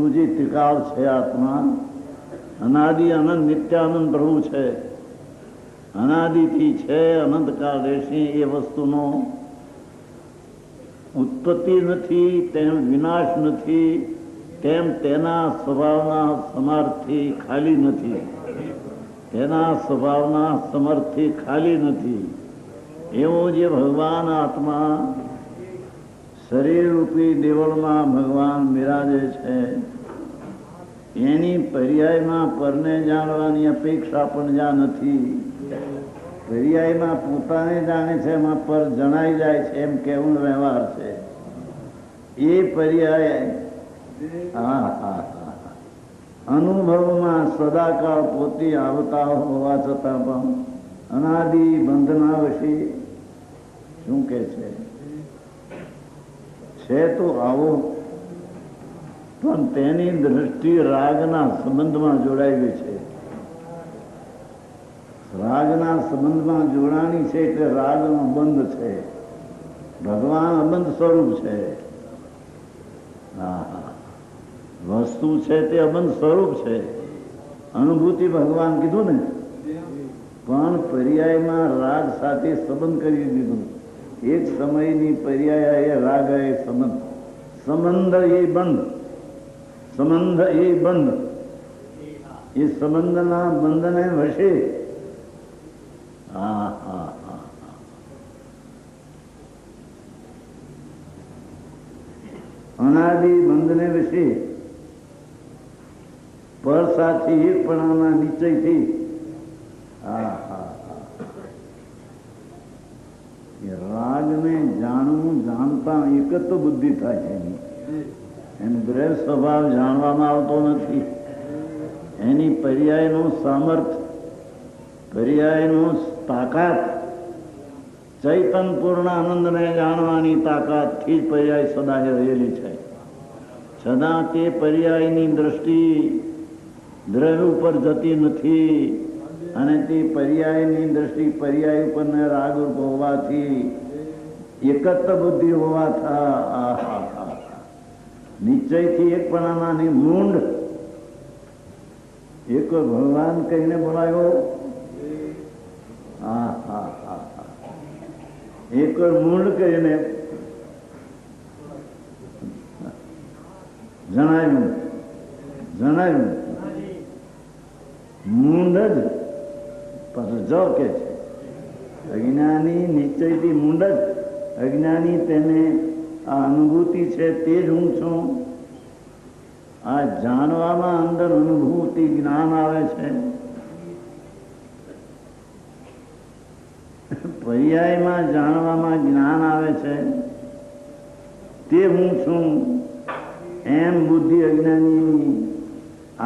તુજી ત્રિકાળ છે આત્મા, અનાદિ અનંત નિત્યાનંદ પ્રભુ છે, અનાદિથી છે, અનંતકાળ રહેશે. એ વસ્તુનો ઉત્પત્તિ નથી, તેમ વિનાશ નથી, તેમ તેના સ્વભાવના સમર્થથી ખાલી નથી, તેના સ્વભાવના સમર્થથી ખાલી નથી. એવો જે ભગવાન આત્મા શરીર રૂપી દેવળમાં ભગવાન બિરાજે છે, એની પર્યાયમાં પરને જાણવાની અપેક્ષા પણ જ્યાં નથી. પર્યાયમાં પોતાને જાણે છે, એમાં પર જણાઈ જાય છે એમ કેવું વ્યવહાર છે. એ પર્યાય અનુભવમાં સદાકાળ પોતે આવતા હોવા છતાં પણ અનાદિ બંધના વશી શું કે છે તો આવો, પણ તેની દ્રષ્ટિ રાગના સંબંધમાં જોડાયેલી છે. રાગના સંબંધમાં જોડાણી છે એટલે રાગનો બંધ છે. ભગવાન અબંધ સ્વરૂપ છે. વસ્તુ છે તે અબંધ સ્વરૂપ છે. અનુભૂતિ ભગવાન કીધું ને, પણ પર્યાયમાં રાગ સાથે સંબંધ કરી દીધું. એક સમયની પર્યાય એ રાગ એ સંબંધ, સંબંધ એ બંધ, સંબંધ એ બંધ, એ સંબંધના બંધને વશે અનાદિ બંધને વિશે પર સાથે એકપણાના નિશ્ચયથી રાગને જાણવું, જાણતા એકત્વ બુદ્ધિ થાય છે. એનો દ્રવ્ય સ્વભાવ જાણવામાં આવતો નથી. એની પર્યાયનું સામર્થ્ય, પર્યાયનું તાકાત, ચૈતન પૂર્ણ આનંદને જાણવાની તાકાતથી જ પર્યાય સદા રહેલી છે. સદા તે પર્યાયની દ્રષ્ટિ દ્રવ્ય ઉપર જતી નથી, અને તે પર્યાયની દ્રષ્ટિ પર્યાય ઉપરને રાગરૂપ હોવાથી, એકત્વ બુદ્ધિ હોવા નિશ્ચયથી એકપણાની મૂંડ એક ભગવાન કહીને બોલાયો. એક મૂળ કહીને જણાવ્યું મૂંડ જ જો કે છે. અજ્ઞાની નિશ્ચયથી મૂંડ જ, અજ્ઞાની તેને આ અનુભૂતિ છે તે જ હું છું. આ જાણવામાં અંદર અનુભૂતિ જ્ઞાન આવે છે. પર્યાયમાં જાણવામાં જ્ઞાન આવે છે તે હું છું. એમ બુદ્ધિ અજ્ઞાની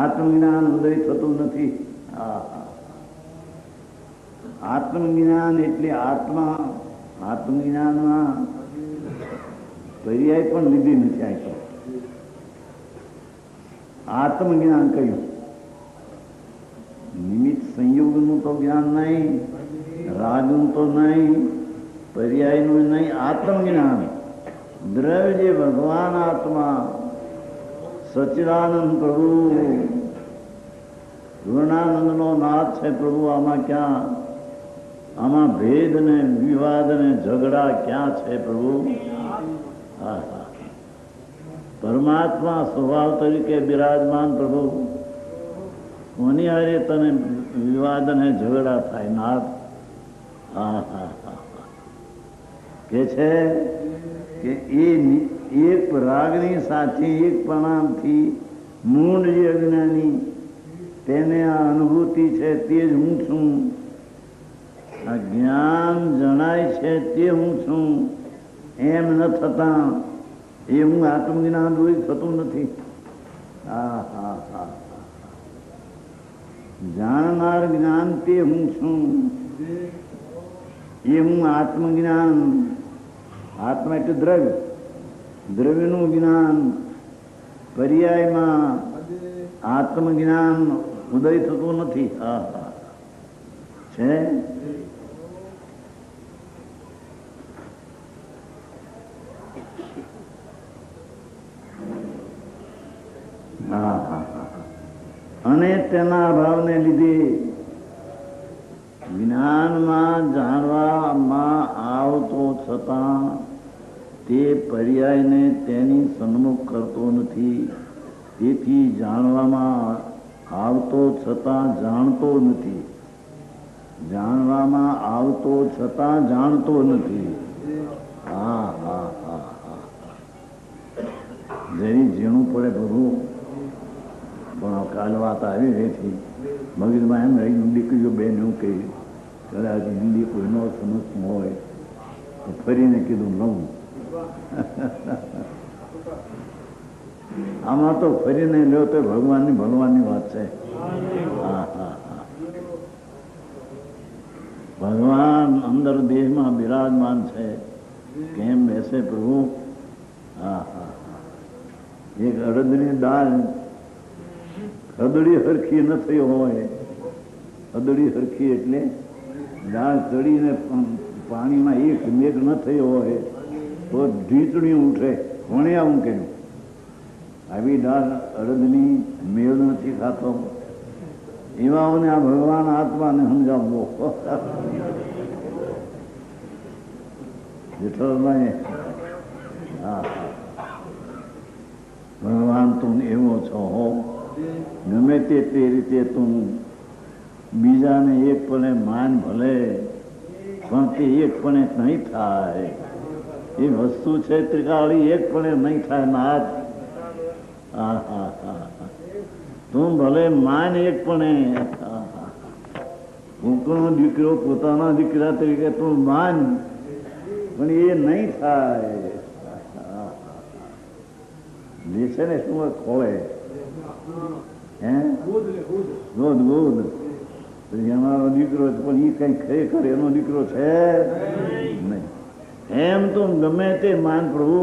આત્મજ્ઞાન ઉદય થતું નથી. આત્મજ્ઞાન એટલે આત્મા, આત્મજ્ઞાનમાં પર્યાય પણ લીધી નથી. આ આત્મજ્ઞાન કહ્યું. નિમિત્ત સંયોગનું તો જ્ઞાન નહીં, રાગનું તો નહીં, પર્યાયનું નહીં, આત્મજ્ઞાન. દ્રવ્ય જે ભગવાન આત્મા સચ્ચિદાનંદ પ્રભુ, પૂર્ણાનંદનો નાથ છે પ્રભુ. આમાં ક્યાં, આમાં ભેદ ને વિવાદ ને ઝઘડા ક્યાં છે પ્રભુ? પરમાત્મા સ્વભાવ તરીકે બિરાજમાન પ્રભુ, કોની હારે તને વિવાદ ને ઝઘડા થાય નાથ? કે છે કે એ એક રાગની સાથે એક પ્રણામથી મૂળ જે અજ્ઞાની તેને આ અનુભૂતિ છે તે જ હું છું. આ જ્ઞાન જણાય છે તે હું છું એમ ન થતા એ હું આત્મજ્ઞાન દૂર થતું નથી. જાણનાર જ્ઞાન તે હું છું એ હું આત્મજ્ઞાન. આત્મા એટલે દ્રવ્ય, દ્રવ્યનું જ્ઞાન પર્યાયમાં આત્મજ્ઞાન ઉદય થતું નથી. છે હા હા હા. અને તેના અભાવને લીધે જ્ઞાનમાં જાણવામાં આવતો છતાં તે પર્યાયને તેની સન્મુખ કરતો નથી. તેથી જાણવામાં આવતો છતાં જાણતો નથી. જાણવામાં આવતો છતાં જાણતો નથી. હા હા હા હા. જેની ઝીણું પડે પ્રભુ. પણ કાલ વાત આવી રેથી મગજમાં એમ રહી દીકરીઓ બેન એવું કહી કદાચ હિન્દી કોઈનો સમજ હોય તો ફરીને કીધું નવું. આમાં તો ફરીને લ્યો તો ભગવાનની ભગવાનની વાત છે. હા હા હા. ભગવાન અંદર દેહમાં બિરાજમાન છે. કેમ બેસે પ્રભુ? હા હા હા. એક અડદની દાળ હદડી હરખી ન થઈ હોય, હદડી હરખી એટલે દાળ ચડીને પાણીમાં એક મેઘ ન થયો હોય તો ઢીચણી ઉઠે. કોણે આવું કર્યું? આવી દાળ અડદની મેળ નથી ખાતો. એવાઓને આ ભગવાન આત્માને સમજાવવો. જેઠાભાઈ હા હા. ભગવાન તું એવો છો હો. ગમે તે રીતે તું બીજાને એક પણે માન ભલે પણ તે એક પણે નહીં થાય. એ વસ્તુ છે ત્રિકાળી એક પણે નહીં થાય. નાથ હા હા હા. તું ભલે માન એક પણે કોકનો દીકરો પોતાના દીકરા તરીકે તું માન પણ એ નહીં થાય. જે છે ને શું ખોળે ગોદ ગોદ અમારો દીકરો પણ એ કઈ ખરેખર એનો દીકરો છે નહીં. એમ તો ગમે તે માન પ્રભુ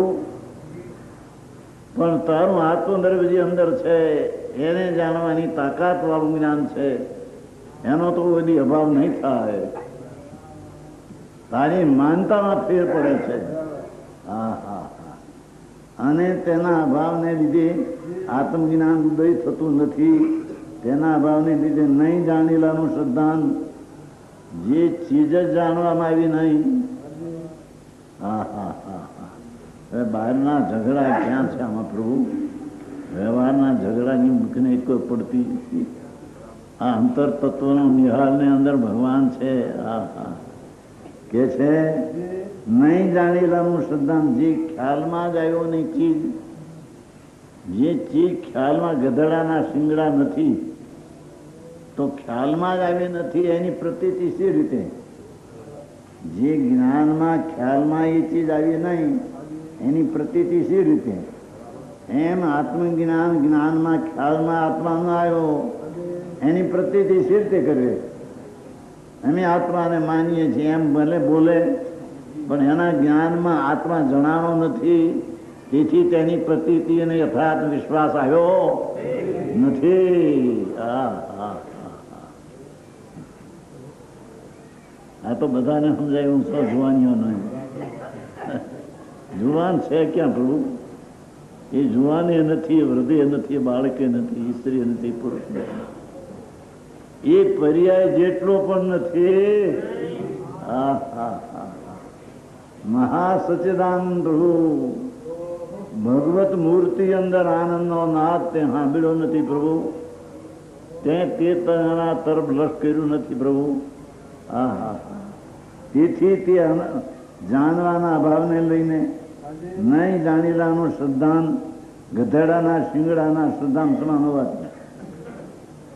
પણ તારું આત્મદર્વ જે અંદર છે એને જાણવાની તાકાત વાળું જ્ઞાન છે. એનો તો બધી અભાવ નહીં થાય. તારી માનતામાં ફેર પડે છે. હા હા હા. અને તેના અભાવને લીધે આત્મજ્ઞાન ઉદય થતું નથી. તેના અભાવને લીધે નહીં જાણેલાનું શ્રદ્ધાન જે ચીજ જ જાણવામાં આવી નહીં. હા હા હા હા. હવે બહારના ઝઘડા ક્યાં છે આમાં પ્રભુ? વ્યવહારના ઝઘડાની મુખને કોઈ પડતી નથી. આ અંતર તત્વનો નિહાળને અંદર ભગવાન છે. હા હા. કે છે નહીં જાણેલાનું શ્રદ્ધાન જે ખ્યાલમાં જ આવ્યો નહીં ચીજ, જે ચીજ ખ્યાલમાં ગધેડાના શિંગડા નથી તો ખ્યાલમાં જ આવી નથી એની પ્રતીતિ શી રીતે? જે જ્ઞાનમાં ખ્યાલમાં એ ચીજ આવી નહીં એની પ્રતીતિ શી રીતે? એમ આત્મજ્ઞાન જ્ઞાનમાં ખ્યાલમાં આત્મા ન આવ્યો એની પ્રતીતિ શી રીતે કરવી? અમે આત્માને માનીએ છીએ એમ ભલે બોલે પણ એના જ્ઞાનમાં આત્મા જણાણો નથી. તેથી તેની પ્રતીતિ અને યથાર્થ વિશ્વાસ આવ્યો નથી. આ તો બધાને સમજાયું છો. જુવાનીઓ નહીં જુવાન છે ક્યાં પ્રભુ? એ જુવાને નથી, હૃદય નથી, બાળકે નથી, સ્ત્રી નથી, પુરુષ નથી. એ પર્યાય જેટલો પણ નથી. હા હા હા. મહાસચિદાનંદ પ્રભુ ભગવત મૂર્તિ અંદર આનંદનો નાદ તે સાંભળ્યો નથી પ્રભુ. તે તેના તરફ લક્ષ કર્યું નથી પ્રભુ. હા હા. તેથી તે જાણવાના અભાવને લઈને નહીં જાણેલાનું શ્રદ્ધાન ગધેડાના શિંગડાના શ્રદ્ધાન સમાન હોવાથી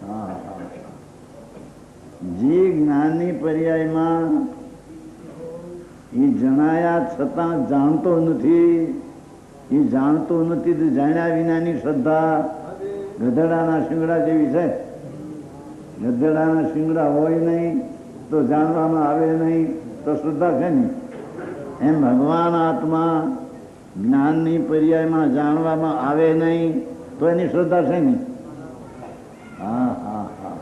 હા હા. જે જ્ઞાનની પર્યાયમાં એ જણાયા છતાં જાણતો નથી, એ જાણતો નથી તો જાણ્યા વિનાની શ્રદ્ધા ગધેડાના શિંગડા જેવી છે. ગધેડાના શિંગડા હોય નહીં તો જાણવામાં આવે નહીં તો શ્રદ્ધા છે નહીં. એમ ભગવાન આત્મા જ્ઞાનની પર્યાયમાં જાણવામાં આવે નહીં તો એની શ્રદ્ધા છે નહીં. હા હા હા.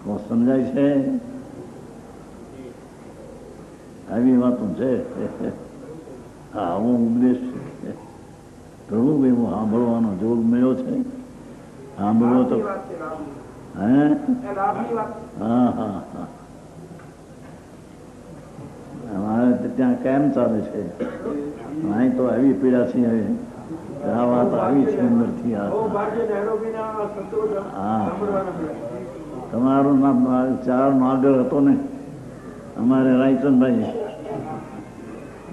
તો સમજાય છે? આવી વાતો છે. હા આવો ઉપદેશ પ્રભુ એવો સાંભળવાનો જોગ મળ્યો છે. સાંભળવો તો હે હા હા હા અમારે ત્યાં કેમ ચાલે છે? અહીં તો આવી પીડા છે. હવે આ વાત આવી છે અંદરથી. હા તમારું નામ ચાર નો આગળ હતો ને અમારે રાયચંદભાઈ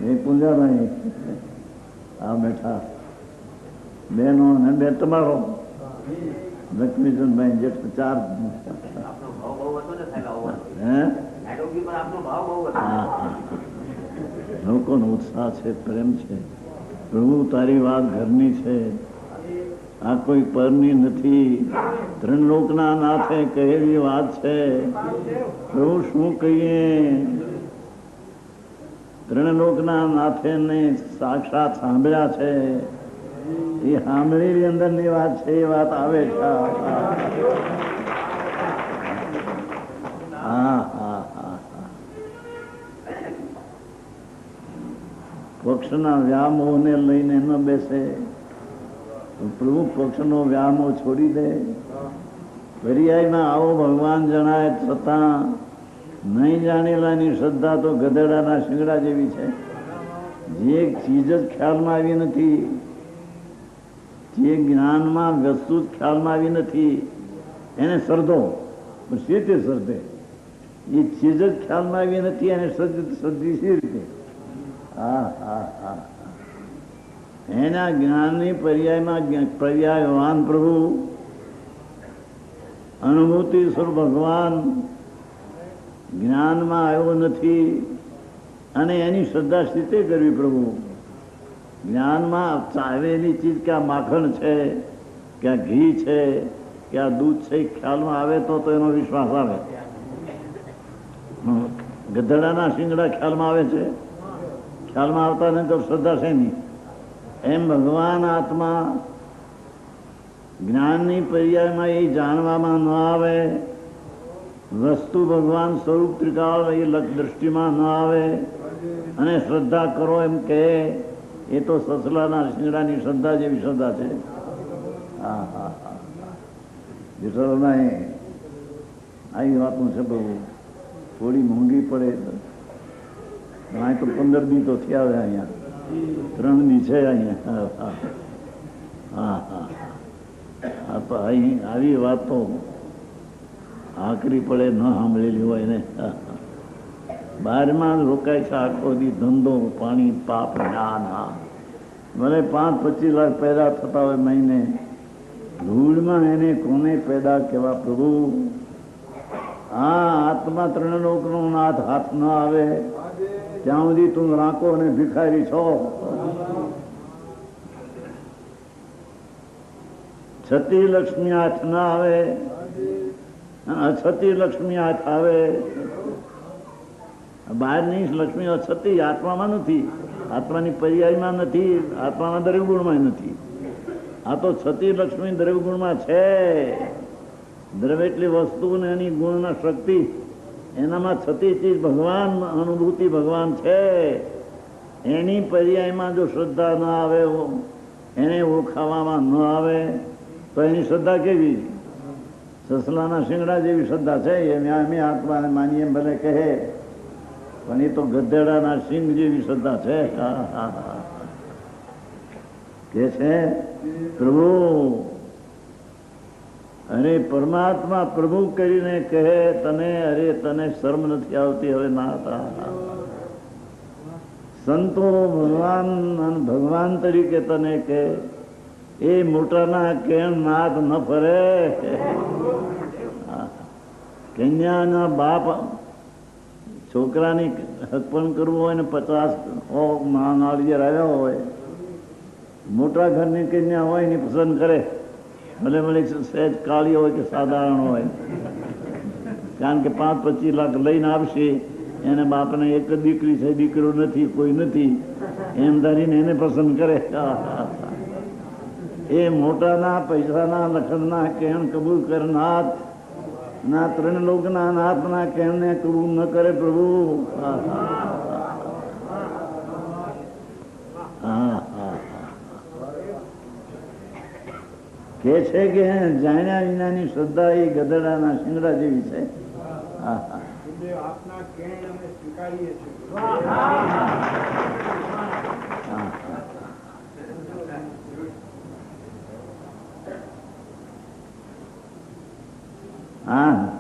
એ પૂંજાભાઈ આ બેઠા બેનો ને બે તમારો લક્ષ્મીચંદભાઈ જેઠ ચાર. લોકોનો ઉત્સાહ છે, પ્રેમ છે. પ્રભુ તારી વાત ઘરની છે, આ કોઈ પરની નથી. ત્રણ લોકના નાથે કહેલી વાત છે. પ્રભુ શું કહીએ? ત્રણ લોકના નાથે ને સાક્ષાત સાંભળ્યા છે. એ સાંભળેલી અંદર ની વાત છે. એ વાત આવે છે. હા હા હા પક્ષના વ્યામોહને લઈને ન બેસે. પ્રભુ પક્ષનો વ્યામો છોડી દે. પર્યાયમાં આવો ભગવાન જણાય છતાં નહીં જાણેલાની શ્રદ્ધા તો ગધેડાના શિંગડા જેવી છે. જે ચીજ જ ખ્યાલમાં આવી નથી, જે જ્ઞાનમાં વસ્તુ જ ખ્યાલમાં આવી નથી, એને શ્રદ્ધો સી રીતે શ્રદ્ધે? એ ચીજ જ ખ્યાલમાં આવી નથી એને શ્રદ્ધી સી રીતે? હા હા હા એના જ્ઞાનની પર્યાયમાં પર્યાયવાન પ્રભુ અનુભૂતિ સ્વરૂપ ભગવાન જ્ઞાનમાં આવ્યો નથી અને એની શ્રદ્ધા સ્થિતિ કરવી. પ્રભુ જ્ઞાનમાં ચાવેલી ચીજ કે આ માખણ છે, કે આ ઘી છે, કે આ દૂધ છે, ખ્યાલમાં આવે તો એનો વિશ્વાસ આવે. ગધેડાના શિંગડા ખ્યાલમાં આવે છે, ખ્યાલમાં આવતા નહીં તો શ્રદ્ધા છે નહીં. એમ ભગવાન આત્મા જ્ઞાનની પર્યાયમાં એ જાણવામાં ન આવે, વસ્તુ ભગવાન સ્વરૂપ ત્રિકાળ એ દ્રષ્ટિમાં ન આવે અને શ્રદ્ધા કરો એમ કહે, એ તો સસલાના શિંગડાની શ્રદ્ધા જેવી શ્રદ્ધા છે. હા હા હા જેઠાલાલના આવી વાતનું છે. બહુ થોડી મોંઘી પડે. અહીં તો 15 દી તો થયા આવે. અહીંયા 3 દી છે. અહીંયા હા હા હા તો અહીં આવી વાતો આકરી પડે ન સાંભળેલી હોય ને. બહારમાં રોકાય છે આખો દી. ધંધો પાણી પાપ જ્ઞાન. હા ભલે 5-25 લાખ પેદા થતા હોય મહિને, ધૂળમાં એને કોને પેદા કેવા? પ્રભુ હા આત્મા ત્રણ લોકનો નાથ હાથ ન આવે ત્યાં સુધી તું રાંકો અને ભિખારી છો. છતી લક્ષ્મી હાથ ના આવે, અછતી લક્ષ્મી હાથ આવે. બહારની લક્ષ્મી અછતી આત્મામાં નથી, આત્માની પર્યાયમાં નથી, આત્માના દરેક ગુણમાં નથી. આ તો છતી લક્ષ્મી દરેક ગુણમાં છે. દ્રવ્ય એટલી વસ્તુ ને એની ગુણના શક્તિ, એનામાં છતી ચીજ ભગવાન, અનુભૂતિ ભગવાન છે. એની પર્યાયમાં જો શ્રદ્ધા ન આવે, એને ઓળખાવામાં ન આવે તો એની શ્રદ્ધા કેવી? સસલાના શિંગડા જેવી શ્રદ્ધા છે. અમે આત્માને માનીએ ભલે કહે, પણ એ તો ગધેડાના સિંગ જેવી શ્રદ્ધા છે. કે છે પ્રભુ, અરે પરમાત્મા પ્રભુ કરીને કહે તને, અરે તને શરમ નથી આવતી? હવે ના હતા સંતો ભગવાન તરીકે તને કે એ મોટાના કેમ નાથ ન ફરે? કન્યાના બાપ છોકરાની હકપણ કરવું હોય ને 50 નાળિયેર આવ્યા હોય, મોટા ઘરની કન્યા હોય ને પસંદ કરે, ભલે ભલે સહેજ કાળી હોય કે સાધારણ હોય, કારણ કે 5-25 લાખ લઈને આવશે. એને બાપને એક જ દીકરી છે, દીકરો નથી, કોઈ નથી, એમ ધારીને એને પસંદ કરે. એ મોટાના પૈસાના લખનના કેમ કબૂલ કરનાર ના ત્રણ લોકના નાથના કેમને કબૂલ ન કરે પ્રભુ? કે છે કે જાણ્યા વિનાની શ્રદ્ધા એ ગધેડાના શિંગડા જેવી છે. હા હા આપના કેણ અમે સ્વીકારીએ છીએ. હા